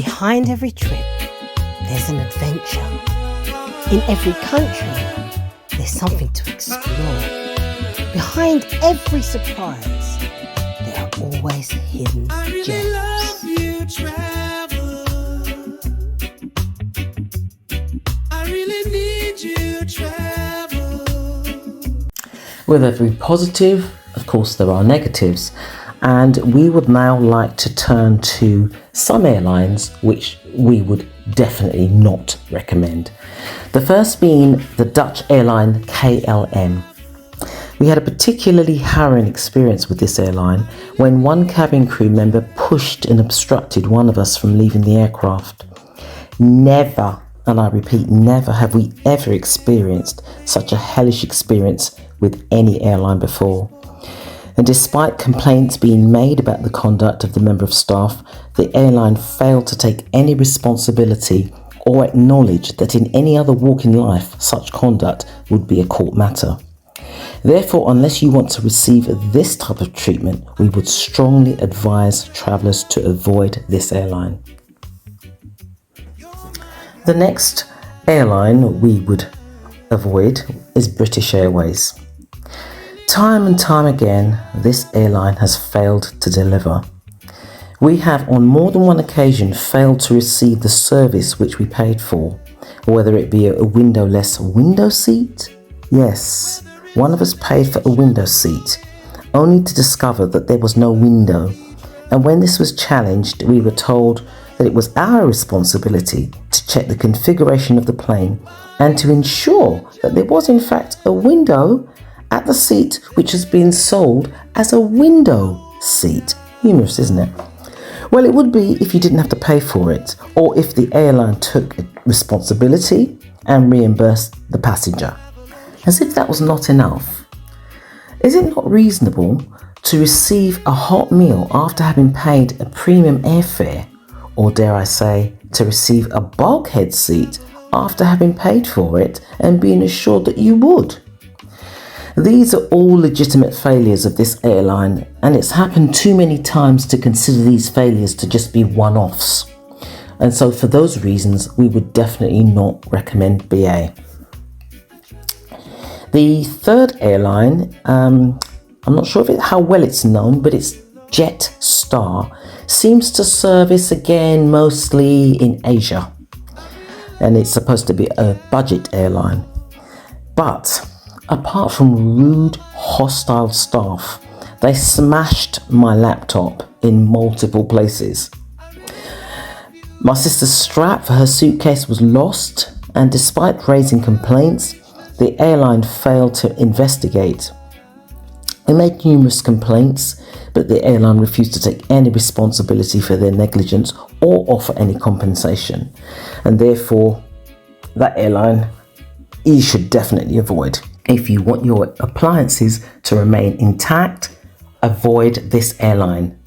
Behind every trip, there's an adventure. In every country, there's something to explore. Behind every surprise, there are always hidden gems. With every positive, of course, there are negatives. And we would now like to turn to some airlines which we would definitely not recommend. The first being the Dutch airline KLM. We had a particularly harrowing experience with this airline when one cabin crew member pushed and obstructed one of us from leaving the aircraft. Never, and I repeat, never have we ever experienced such a hellish experience with any airline before. And despite complaints being made about the conduct of the member of staff, the airline failed to take any responsibility or acknowledge that in any other walk in life, such conduct would be a court matter. Therefore, unless you want to receive this type of treatment, we would strongly advise travellers to avoid this airline. The next airline we would avoid is British Airways. Time and time again, this airline has failed to deliver. We have on more than one occasion failed to receive the service which we paid for, whether it be a windowless window seat. Yes, one of us paid for a window seat, only to discover that there was no window. And when this was challenged, we were told that it was our responsibility to check the configuration of the plane and to ensure that there was in fact a window at the seat which has been sold as a window seat. Humorous, isn't it? Well, it would be if you didn't have to pay for it, or if the airline took responsibility and reimbursed the passenger. As if that was not enough, is it not reasonable to receive a hot meal after having paid a premium airfare, or dare I say, to receive a bulkhead seat after having paid for it and being assured that you would? These are all legitimate failures of this airline, and it's happened too many times to consider these failures to just be one-offs. And so for those reasons, we would definitely not recommend BA. The third airline, I'm not sure how well it's known, but it's Jetstar, seems to service again mostly in Asia. And it's supposed to be a budget airline. But apart from rude, hostile staff, they smashed my laptop in multiple places. My sister's strap for her suitcase was lost, and despite raising complaints, the airline failed to investigate. They made numerous complaints, but the airline refused to take any responsibility for their negligence or offer any compensation. And therefore, that airline you should definitely avoid. If you want your appliances to remain intact, avoid this airline.